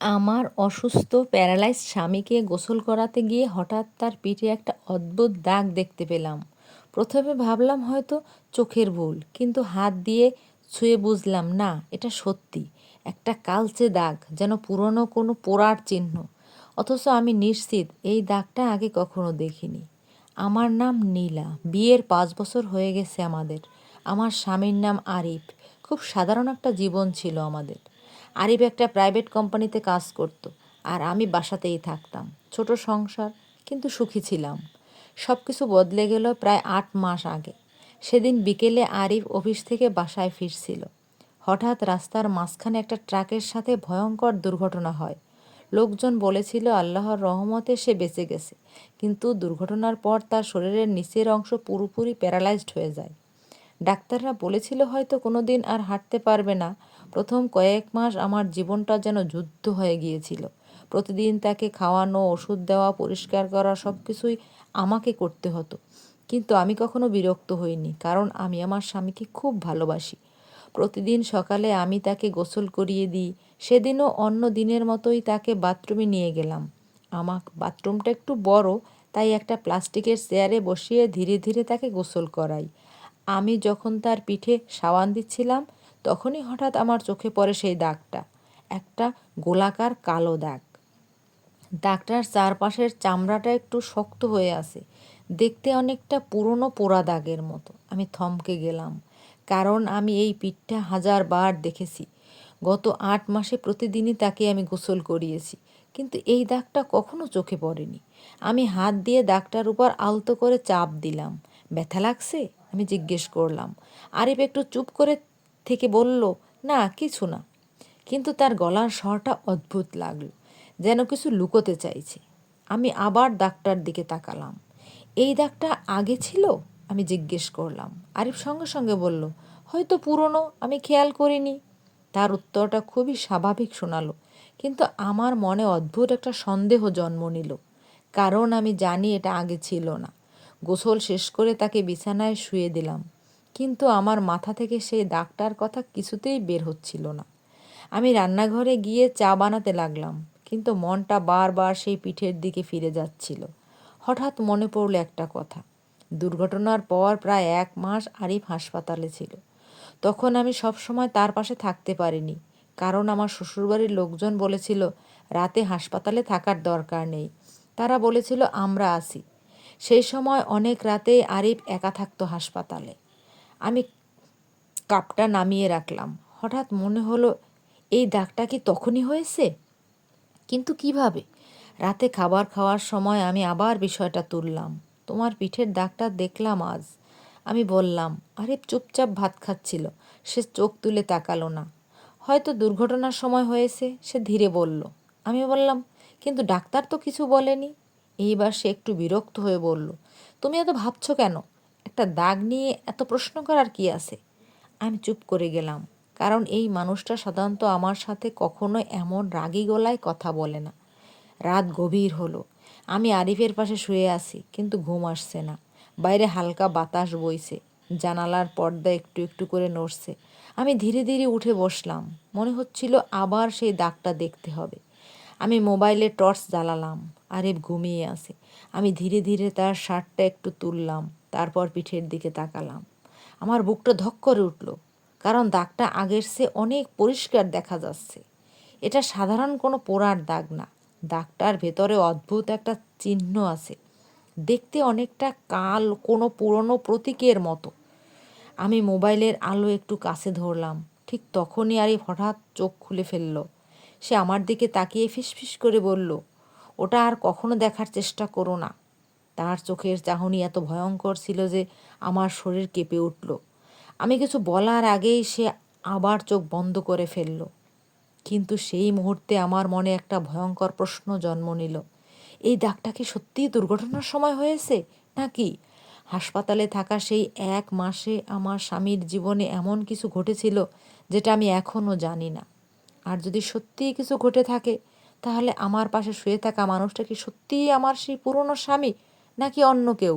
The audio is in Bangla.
আমার অসুস্থ প্যারালাইজড স্বামীকে গোসল করাতে গিয়ে হঠাৎ তার পিঠে একটা অদ্ভুত দাগ দেখতে পেলাম। প্রথমে ভাবলাম হয়তো চোখের ভুল, কিন্তু হাত দিয়ে ছুঁয়ে বুঝলাম না, এটা সত্যি একটা কালচে দাগ, যেন পুরনো কোনো পোড়ার চিহ্ন। অথচ আমি নিশ্চিত এই দাগটা আগে কখনো দেখিনি। আমার নাম নীলা, বিয়ের 5 বছর হয়ে গেছে আমাদের। আমার স্বামীর নাম আরিফ। খুব সাধারণ একটা জীবন ছিল আমাদের। আরিফ একটা প্রাইভেট কোম্পানিতে কাজ করত, আর আমি বাসাতেই থাকতাম। ছোট সংসার, কিন্তু সুখী ছিলাম। সব কিছু বদলে গেল প্রায় 8 মাস আগে। সেদিন বিকেলে আরিফ অফিস থেকে বাসায় ফিরছিল। হঠাৎ রাস্তার মাঝখানে একটা ট্রাকের সাথে ভয়ঙ্কর দুর্ঘটনা হয়। লোকজন বলেছিল আল্লাহর রহমতে সে বেঁচে গেছে, কিন্তু দুর্ঘটনার পর তার শরীরের নিচের অংশ পুরোপুরি প্যারালাইজড হয়ে যায়। ডাক্তাররা বলেছিল হয়তো কোনো দিন আর হাঁটতে পারবে না। প্রথম কয়েক মাস আমার জীবনটা যেন যুদ্ধ হয়ে গিয়েছিল। প্রতিদিন তাকে খাওয়ানো, ওষুধ দেওয়া, পরিষ্কার করা, সব কিছুই আমাকে করতে হতো। কিন্তু আমি কখনো বিরক্ত হইনি, কারণ আমি আমার স্বামীকে খুব ভালোবাসি। প্রতিদিন সকালে আমি তাকে গোসল করিয়ে দিই। সেদিনও অন্য দিনের মতোই তাকে বাথরুমে নিয়ে গেলাম। আমার বাথরুমটা একটু বড়, তাই একটা প্লাস্টিকের চেয়ারে বসিয়ে ধীরে ধীরে তাকে গোসল করাই। আমি যখন তার পিঠে সাবান দিচ্ছিলাম, তখনই হঠাৎ আমার চোখে পড়ে সেই দাগটা। একটা গোলাকার কালো দাগ। দাগটার চারপাশের চামড়াটা একটু শক্ত হয়ে আছে, দেখতে অনেকটা পুরনো পোড়া দাগের মতো। আমি থমকে গেলাম, কারণ আমি এই পিঠটা 1000 বার দেখেছি। গত 8 মাসে প্রতিদিনই তাকে আমি গোসল করিয়েছি, কিন্তু এই দাগটা কখনো চোখে পড়েনি। আমি হাত দিয়ে দাগটার উপর আলতো করে চাপ দিলাম। ব্যথা লাগছে, আমি জিজ্ঞেস করলাম। আরিফ একটু চুপ করে থেকে বলল, না কিছু না। কিন্তু তার গলার স্বরটা অদ্ভুত লাগলো, যেন কিছু লুকোতে চাইছে। আমি আবার দাগটার দিকে তাকালাম। এই দাগটা আগে ছিল? আমি জিজ্ঞেস করলাম। আরিফ সঙ্গে সঙ্গে বলল, হয়তো পুরনো, আমি খেয়াল করিনি। তার উত্তরটা খুবই স্বাভাবিক শোনালো, কিন্তু আমার মনে অদ্ভুত একটা সন্দেহ জন্ম নিল। কারণ আমি জানি এটা আগে ছিল না। গোসল শেষ করে তাকে বিছানায় শুয়ে দিলাম, কিন্তু আমার মাথা থেকে সেই দাগটার কথা কিছুতেই বের হচ্ছিল না। আমি রান্নাঘরে গিয়ে চা বানাতে লাগলাম, কিন্তু মনটা বারবার সেই পিঠের দিকে ফিরে যাচ্ছিল। হঠাৎ মনে পড়ল একটা কথা। দুর্ঘটনার পর প্রায় 1 মাস আরিফ হাসপাতালে ছিল। তখন আমি সবসময় তার পাশে থাকতে পারিনি, কারণ আমার শ্বশুরবাড়ির লোকজন বলেছিল রাতে হাসপাতালে থাকার দরকার নেই। তারা বলেছিল আমরা আছি। সেই সময় অনেক রাতে আরিফ একা থাকতো হাসপাতালে। আমি কাপটা নামিয়ে রাখলাম। হঠাৎ মনে হলো, এই দাগটা কি তখনই হয়েছে? কিন্তু কিভাবে? রাতে খাবার খাওয়ার সময় আমি আবার বিষয়টা তুললাম। তোমার পিঠের দাগটা দেখলাম আজ, আমি বললাম। আরিফ চুপচাপ ভাত খাচ্ছিল। সে চোখ তুলে তাকালো না। হয়তো দুর্ঘটনার সময় হয়েছে, সে ধীরে বলল। আমি বললাম, কিন্তু ডাক্তার তো কিছু বলেনি। এইবার সে একটু বিরক্ত হয়ে বলল, তুমি এত ভাবছো কেন? একটা দাগ নিয়ে এত প্রশ্ন করার কি আছে? আমি চুপ করে গেলাম, কারণ এই মানুষটা সাধারণত আমার সাথে কখনো এমন রাগী গলায় কথা বলে না। রাত গভীর হলো। আমি আরিফের পাশে শুয়ে আছি, কিন্তু ঘুম আসছে না। বাইরে হালকা বাতাস বইছে, জানালার পর্দা একটু একটু করে নড়ছে। আমি ধীরে ধীরে উঠে বসলাম। মনে হচ্ছিল আবার সেই দাগটা দেখতে হবে। আমি মোবাইলে টর্চ জ্বালালাম। আরিফ ঘুমিয়ে আছে। আমি ধীরে ধীরে তার শার্টটা একটু তুললাম, তারপর পিঠের দিকে তাকালাম। আমার বুকটা ধক করে উঠল, কারণ দাগটা আগের চেয়ে অনেক পরিষ্কার দেখা যাচ্ছে। এটা সাধারণ কোনো পোড়ার দাগ না। দাগটার ভেতরে অদ্ভুত একটা চিহ্ন আছে, দেখতে অনেকটা কাল কোনো পুরনো প্রতীকের মতো। আমি মোবাইলের আলো একটু কাছে ধরলাম। ঠিক তখনই আরিফ হঠাৎ চোখ খুলে ফেলল। সে আমার দিকে তাকিয়ে ফিসফিস করে বলল, ওটা আর কখনো দেখার চেষ্টা করো না। তার চোখের চাহনি এত ভয়ঙ্কর ছিল যে আমার শরীর কেঁপে উঠল। আমি কিছু বলার আগেই সে আবার চোখ বন্ধ করে ফেলল। কিন্তু সেই মুহূর্তে আমার মনে একটা ভয়ঙ্কর প্রশ্ন জন্ম নিল। এই দাগটা কি সত্যিই দুর্ঘটনার সময় হয়েছে, নাকি হাসপাতালে থাকা সেই 1 মাসে আমার স্বামীর জীবনে এমন কিছু ঘটেছিল যেটা আমি এখনও জানি না? আর যদি সত্যিই কিছু ঘটে থাকে, তাহলে আমার পাশে শুয়ে থাকা মানুষটা কি সত্যিই আমার সেই পুরনো স্বামী, নাকি অন্য কেউ?